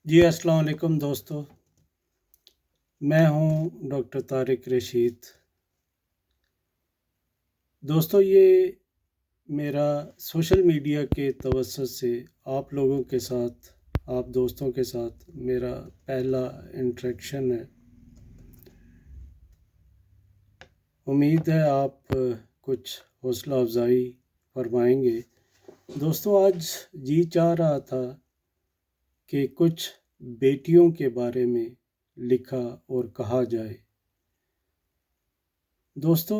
جی السلام علیکم دوستو، میں ہوں ڈاکٹر طارق رشید۔ دوستو، یہ میرا سوشل میڈیا کے توسط سے آپ لوگوں کے ساتھ، آپ دوستوں کے ساتھ میرا پہلا انٹریکشن ہے۔ امید ہے آپ کچھ حوصلہ افزائی فرمائیں گے۔ دوستو، آج جی چاہ رہا تھا کہ کچھ بیٹیوں کے بارے میں لکھا اور کہا جائے۔ دوستو،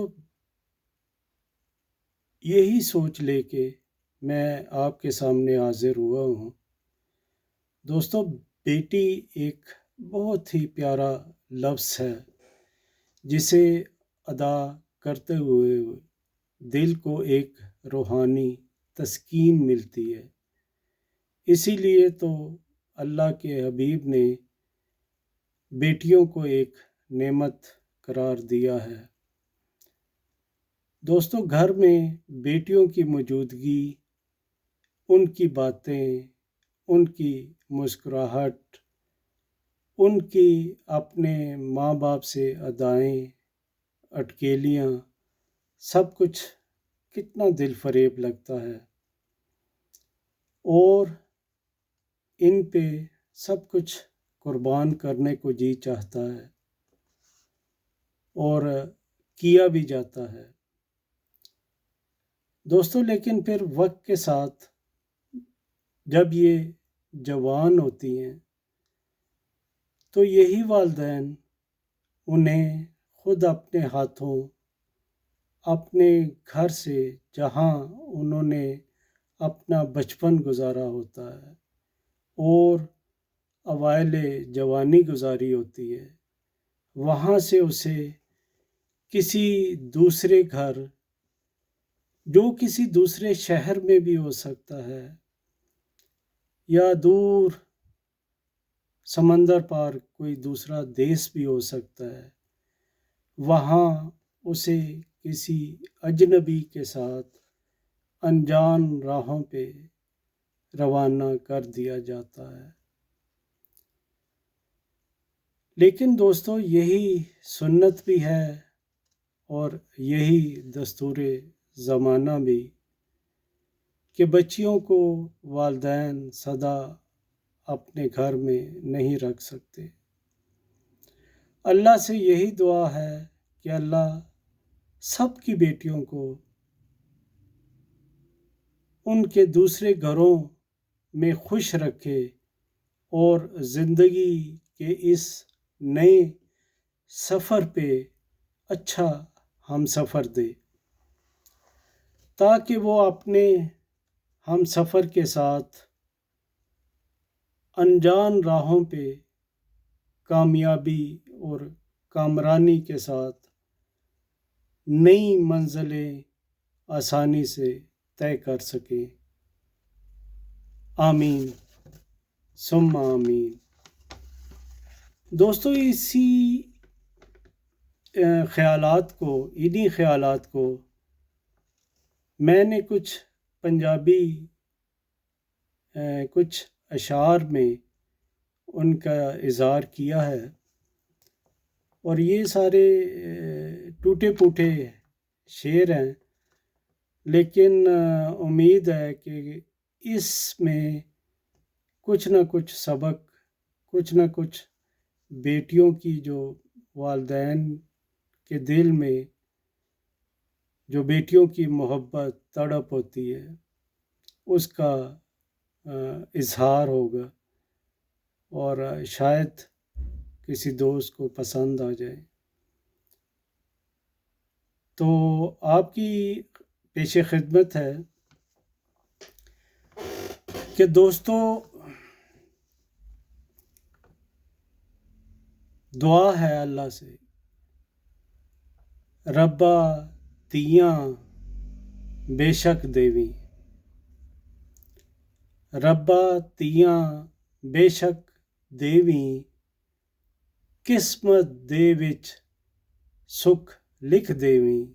یہی سوچ لے کے میں آپ کے سامنے حاضر ہوا ہوں۔ دوستو، بیٹی ایک بہت ہی پیارا لفظ ہے جسے ادا کرتے ہوئے دل کو ایک روحانی تسکین ملتی ہے۔ اسی لیے تو اللہ کے حبیب نے بیٹیوں کو ایک نعمت قرار دیا ہے۔ دوستو، گھر میں بیٹیوں کی موجودگی، ان کی باتیں، ان کی مسکراہٹ، ان کی اپنے ماں باپ سے ادائیں، اٹکیلیاں، سب کچھ کتنا دل فریب لگتا ہے، اور ان پہ سب کچھ قربان کرنے کو جی چاہتا ہے اور کیا بھی جاتا ہے۔ دوستو، لیکن پھر وقت کے ساتھ جب یہ جوان ہوتی ہیں تو یہی والدین انہیں خود اپنے ہاتھوں اپنے گھر سے، جہاں انہوں نے اپنا بچپن گزارا ہوتا ہے اور اوائل جوانی گزاری ہوتی ہے، وہاں سے اسے کسی دوسرے گھر، جو کسی دوسرے شہر میں بھی ہو سکتا ہے یا دور سمندر پار کوئی دوسرا دیس بھی ہو سکتا ہے، وہاں اسے کسی اجنبی کے ساتھ انجان راہوں پہ روانہ کر دیا جاتا ہے۔ لیکن دوستو، یہی سنت بھی ہے اور یہی دستور زمانہ بھی کہ بچیوں کو والدین سدا اپنے گھر میں نہیں رکھ سکتے۔ اللہ سے یہی دعا ہے کہ اللہ سب کی بیٹیوں کو ان کے دوسرے گھروں میں خوش رکھے اور زندگی کے اس نئے سفر پہ اچھا ہم سفر دے، تاکہ وہ اپنے ہم سفر کے ساتھ انجان راہوں پہ کامیابی اور کامرانی کے ساتھ نئی منزلیں آسانی سے طے کر سکیں۔ آمین ثم آمین۔ دوستو، انہی خیالات کو میں نے کچھ پنجابی کچھ اشعار میں ان کا اظہار کیا ہے، اور یہ سارے ٹوٹے پھوٹے شعر ہیں، لیکن امید ہے کہ اس میں کچھ نہ کچھ سبق، کچھ نہ کچھ بیٹیوں کی جو والدین کے دل میں جو بیٹیوں کی محبت تڑپ ہوتی ہے اس کا اظہار ہوگا، اور شاید کسی دوست کو پسند آ جائے۔ تو آپ کی پیش خدمت ہے کہ دوستو، دعا ہے اللہ سے، ربا تیاں بے شک دیویں، ربا تیاں بے شک دیویں، قسمت دے وچ سکھ لکھ دیویں،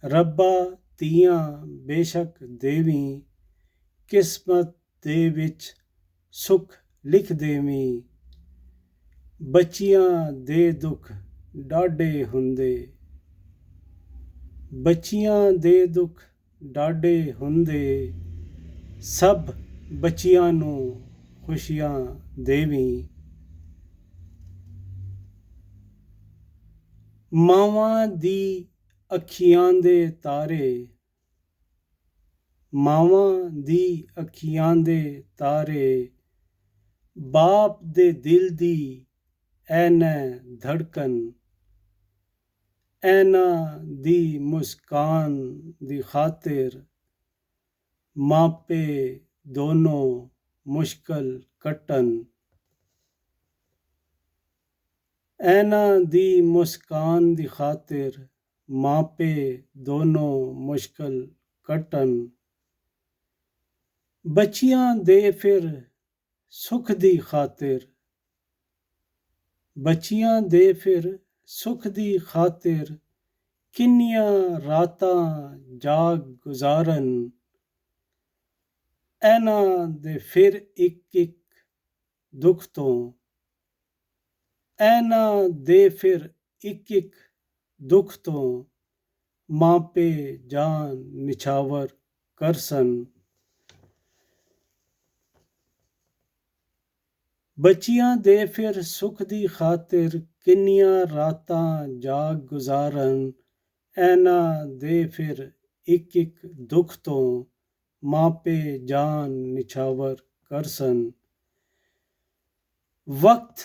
ربا تیاں بے شک دیویں، قسمت دے وچ سکھ ਲਿਖ ਦੇਵੀਂ। ਬੱਚੀਆਂ ਦੇ ਦੁੱਖ ਡਾਢੇ ਹੁੰਦੇ, ਬੱਚੀਆਂ ਦੇ ਦੁੱਖ ਡਾਢੇ ਹੁੰਦੇ, ਸਭ ਬੱਚੀਆਂ ਨੂੰ ਖੁਸ਼ੀਆਂ ਦੇਵੀਂ। ਮਾਵਾਂ ਦੀ ਅੱਖੀਆਂ ਦੇ ਤਾਰੇ, ਮਾਵਾਂ ਦੀ ਅੱਖੀਆਂ ਦੇ ਤਾਰੇ, ਬਾਪ ਦੇ ਦਿਲ ਦੀ ਐਨੈ ਧੜਕਨ, ਇਹਨਾਂ ਦੀ ਮੁਸਕਾਨ ਦੀ ਖਾਤਰ ਮਾਪੇ ਦੋਨੋਂ ਮੁਸ਼ਕਲ ਕੱਟਣ, ਇਹਨਾਂ ਦੀ ਮੁਸਕਾਨ ਦੀ ਖਾਤਰ ਮਾਪੇ ਦੋਨੋਂ ਮੁਸ਼ਕਲ ਕੱਟਣ। ਬੱਚੀਆਂ ਦੇ ਫਿਰ ਸੁੱਖ ਦੀ ਖਾਤਰ, ਬੱਚੀਆਂ ਦੇ ਫਿਰ ਸੁੱਖ ਦੀ ਖਾਤਰ ਕਿੰਨੀਆਂ ਰਾਤਾਂ ਜਾਗ ਗੁਜ਼ਾਰਨ, ਇਹਨਾਂ ਦੇ ਫਿਰ ਇੱਕ ਇੱਕ ਦੁੱਖ ਤੋਂ, ਇਹਨਾਂ ਦੇ ਫਿਰ ਇੱਕ ਇੱਕ ਦੁੱਖ ਤੋਂ ਮਾਪੇ ਜਾਨ ਨਿਛਾਵਰ ਕਰਸਨ। ਬੱਚੀਆਂ ਦੇ ਫਿਰ ਸੁੱਖ ਦੀ ਖਾਤਰ ਕਿੰਨੀਆਂ ਰਾਤਾਂ ਜਾਗ ਗੁਜ਼ਾਰਨ, ਇਹਨਾਂ ਦੇ ਫਿਰ ਇੱਕ ਇੱਕ ਦੁੱਖ ਤੋਂ ਮਾਪੇ ਜਾਨ ਨਿਛਾਵਰ ਕਰਸਨ। ਵਕਤ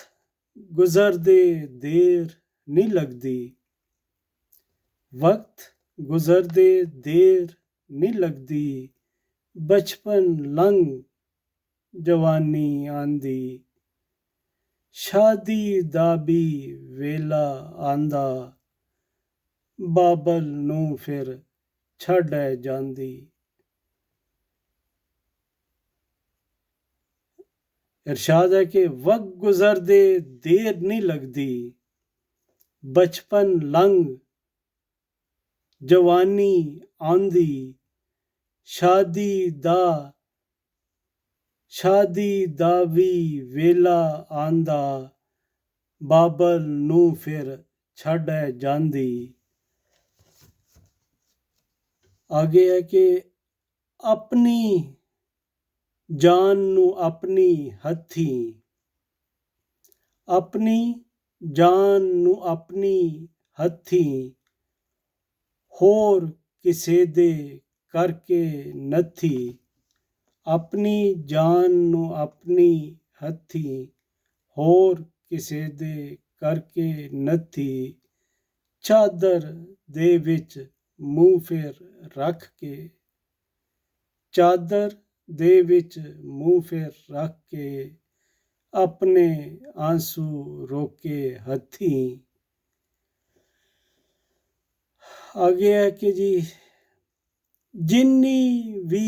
ਗੁਜ਼ਰਦੇ ਦੇਰ ਨਹੀਂ ਲੱਗਦੀ, ਵਕਤ ਗੁਜ਼ਰਦੇ ਦੇਰ ਨਹੀਂ ਲੱਗਦੀ, ਬਚਪਨ ਲੰਘ ਜਵਾਨੀ ਆਂਦੀ, ਸ਼ਾਦੀ ਦਾ ਵੀ ਵੇਲਾ ਆਂਦਾ, ਬਾਬਲ ਨੂੰ ਫਿਰ ਛੱਡ ਜਾਂਦੀ। ਇਰਸ਼ਾਦ ਹੈ ਕਿ ਵਕਤ ਗੁਜ਼ਰਦੇ ਦੇਰ ਨਹੀਂ ਲੱਗਦੀ, ਬਚਪਨ ਲੰਘ ਜਵਾਨੀ ਆਂਦੀ, ਸ਼ਾਦੀ ਦਾ ਵੀ ਵੇਲਾ ਆਂਦਾ, ਬਾਬਲ ਨੂੰ ਫਿਰ ਛੱਡ ਜਾਂਦੀ। ਆਗੇ ਹੈ ਕਿ ਆਪਣੀ ਜਾਨ ਨੂੰ ਆਪਣੀ ਹੱਥੀਂ, ਆਪਣੀ ਜਾਨ ਨੂੰ ਆਪਣੀ ਹੱਥੀਂ, ਹੋਰ ਕਿਸੇ ਦੇ ਕਰਕੇ ਨੱਥੀ, ਆਪਣੀ ਜਾਨ ਨੂੰ ਆਪਣੀ ਹੱਥੀਂ, ਹੋਰ ਕਿਸੇ ਦੇ ਕਰਕੇ ਨੱਥੀ, ਚਾਦਰ ਦੇ ਵਿੱਚ ਮੂੰਹ ਫਿਰ ਰੱਖ ਕੇ, ਚਾਦਰ ਦੇ ਵਿੱਚ ਮੂੰਹ ਫਿਰ ਰੱਖ ਕੇ, ਆਪਣੇ ਆਂਸੂ ਰੋਕੇ ਹੱਥੀਂ। ਆਗੇ ਹੈ ਕਿ ਜੀ ਜਿੰਨੀ ਵੀ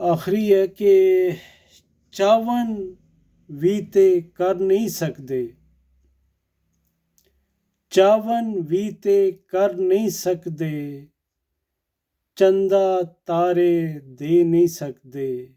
ਆਖਰੀ ਹੈ ਕਿ ਚਾਵਨ ਵੀ ਤੇ ਕਰ ਨਹੀਂ ਸਕਦੇ, ਚਾਵਨ ਵੀ ਤੇ ਕਰ ਨਹੀਂ ਸਕਦੇ, ਚੰਦਾ ਤਾਰੇ ਦੇ ਨਹੀਂ ਸਕਦੇ।